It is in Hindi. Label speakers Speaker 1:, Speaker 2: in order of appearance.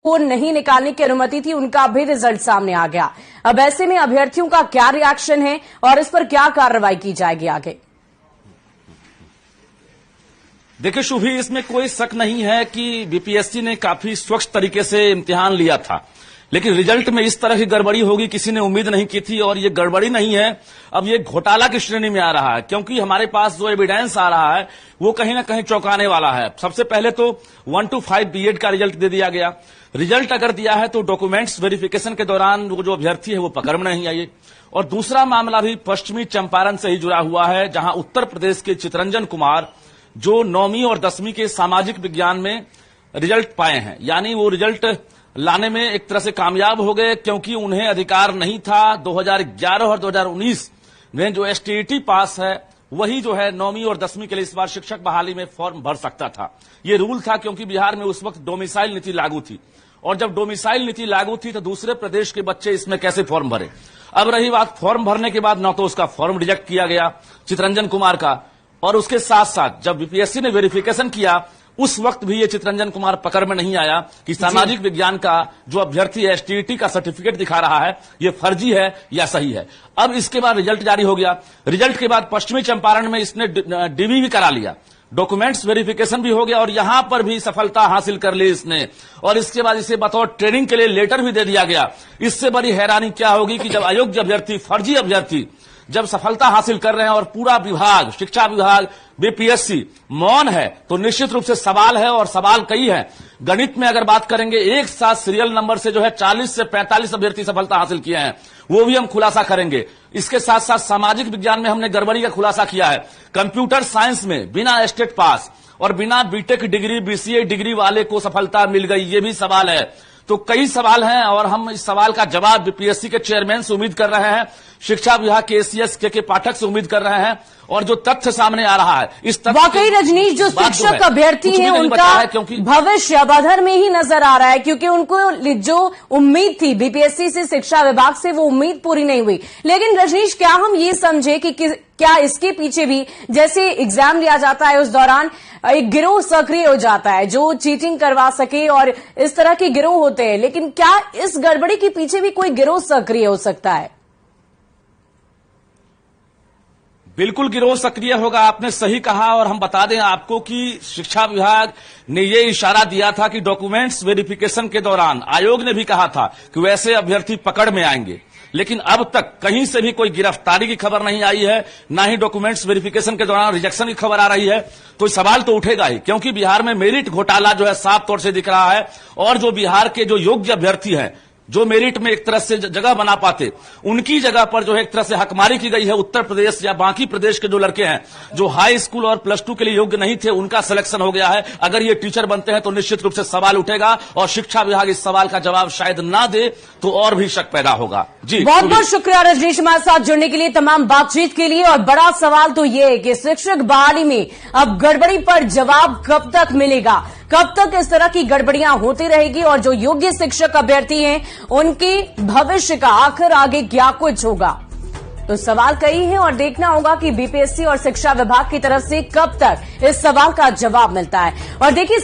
Speaker 1: को नहीं निकालने की अनुमति थी, उनका भी रिजल्ट सामने आ गया। अब ऐसे में अभ्यर्थियों का क्या रिएक्शन है और इस पर क्या कार्रवाई की जाएगी आगे?
Speaker 2: देखिए शुभी, इसमें कोई शक नहीं है कि बीपीएससी ने काफी स्वच्छ तरीके से इम्तिहान लिया था, लेकिन रिजल्ट में इस तरह की गड़बड़ी होगी किसी ने उम्मीद नहीं की थी। और ये गड़बड़ी नहीं है, अब ये घोटाला की श्रेणी में आ रहा है, क्योंकि हमारे पास जो एविडेंस आ रहा है वो कहीं ना कहीं चौंकाने वाला है। सबसे पहले तो 1 to 5 बीएड का रिजल्ट दे दिया गया। रिजल्ट अगर दिया है तो डॉक्यूमेंट्स वेरिफिकेशन के दौरान वो जो अभ्यर्थी है वो पकड़ में नहीं आई। और दूसरा मामला भी पश्चिमी चंपारण से ही जुड़ा हुआ है, जहां उत्तर प्रदेश के चितरंजन कुमार जो 9वीं और 10वीं के सामाजिक विज्ञान में रिजल्ट पाए हैं, यानी वो रिजल्ट लाने में एक तरह से कामयाब हो गए, क्योंकि उन्हें अधिकार नहीं था। 2011 और 2019 में जो एसटीईटी पास है वही जो है 9वीं और 10वीं के लिए इस बार शिक्षक बहाली में फॉर्म भर सकता था। ये रूल था, क्योंकि बिहार में उस वक्त डोमिसाइल नीति लागू थी, और जब डोमिसाइल नीति लागू थी तो दूसरे प्रदेश के बच्चे इसमें कैसे फॉर्म भरे। अब रही बात फॉर्म भरने के बाद, न तो उसका फॉर्म रिजेक्ट किया गया चितरंजन कुमार का, और उसके साथ साथ जब बीपीएससी ने वेरिफिकेशन किया उस वक्त भी ये चितरंजन कुमार पकड़ में नहीं आया कि सामाजिक विज्ञान का जो अभ्यर्थी है एसटीईटी का सर्टिफिकेट दिखा रहा है ये फर्जी है या सही है। अब इसके बाद रिजल्ट जारी हो गया। रिजल्ट के बाद पश्चिमी चंपारण में इसने डीवी भी करा लिया, डॉक्यूमेंट्स वेरिफिकेशन भी हो गया, और यहां पर भी सफलता हासिल कर ली इसने। और इसके बाद इसे बतौर ट्रेनिंग के लिए लेटर भी दे दिया गया। इससे बड़ी हैरानी क्या होगी कि जब अयोग्य अभ्यर्थी, फर्जी अभ्यर्थी जब सफलता हासिल कर रहे हैं और पूरा विभाग, शिक्षा विभाग, बीपीएससी मौन है, तो निश्चित रूप से सवाल है, और सवाल कई है। गणित में अगर बात करेंगे, एक साथ सीरियल नंबर से जो है 40 से 45 अभ्यर्थी सफलता हासिल किए हैं, वो भी हम खुलासा करेंगे। इसके साथ साथ सामाजिक विज्ञान में हमने गड़बड़ी का खुलासा किया है। कंप्यूटर साइंस में बिना स्टेट पास और बिना बीटेक डिग्री, बीसीए डिग्री वाले को सफलता मिल गई, ये भी सवाल है। तो कई सवाल हैं, और हम इस सवाल का जवाब बीपीएससी के चेयरमैन से उम्मीद कर रहे हैं, शिक्षा विभाग के एसीएस के पाठक से उम्मीद कर रहे हैं, और जो तथ्य सामने आ रहा है इस तथ्य
Speaker 1: वाकई रजनीश, जो शिक्षक अभ्यर्थी हैं उनका भविष्य बधर में ही नजर आ रहा है, क्योंकि उनको जो उम्मीद थी बीपीएससी से, शिक्षा विभाग से, वो उम्मीद पूरी नहीं हुई। लेकिन रजनीश, क्या हम ये समझे कि क्या इसके पीछे भी, जैसे एग्जाम लिया जाता है उस दौरान एक गिरोह सक्रिय हो जाता है जो चीटिंग करवा सके, और इस तरह के गिरोह होते हैं, लेकिन क्या इस गड़बड़ी के पीछे भी कोई गिरोह सक्रिय हो सकता है?
Speaker 2: बिल्कुल गिरोह सक्रिय होगा, आपने सही कहा। और हम बता दें आपको कि शिक्षा विभाग ने ये इशारा दिया था कि डॉक्यूमेंट्स वेरिफिकेशन के दौरान आयोग ने भी कहा था कि वैसे अभ्यर्थी पकड़ में आएंगे, लेकिन अब तक कहीं से भी कोई गिरफ्तारी की खबर नहीं आई है, ना ही डॉक्यूमेंट्स वेरिफिकेशन के दौरान रिजेक्शन की खबर आ रही है। तो सवाल तो उठेगा ही, क्योंकि बिहार में मेरिट घोटाला जो है साफ तौर से दिख रहा है, और जो बिहार के जो योग्य अभ्यर्थी हैं, जो मेरिट में एक तरह से जगह बना पाते, उनकी जगह पर जो है एक तरह से हकमारी की गई है। उत्तर प्रदेश या बाकी प्रदेश के जो लड़के हैं जो हाई स्कूल और +2 के लिए योग्य नहीं थे, उनका सिलेक्शन हो गया है। अगर ये टीचर बनते हैं तो निश्चित रूप से सवाल उठेगा, और शिक्षा विभाग इस सवाल का जवाब शायद ना दे तो और भी शक पैदा होगा। जी
Speaker 1: बहुत बहुत शुक्रिया रजनीश, हमारे साथ जुड़ने के लिए, तमाम बातचीत के लिए। और बड़ा सवाल तो ये है कि शिक्षक बहाली में अब गड़बड़ी पर जवाब कब तक मिलेगा, कब तक इस तरह की गड़बड़ियां होती रहेगी, और जो योग्य शिक्षक अभ्यर्थी हैं उनके भविष्य का आखिर आगे क्या कुछ होगा। तो सवाल कई हैं, और देखना होगा कि बीपीएससी और शिक्षा विभाग की तरफ से कब तक इस सवाल का जवाब मिलता है। और देखिए,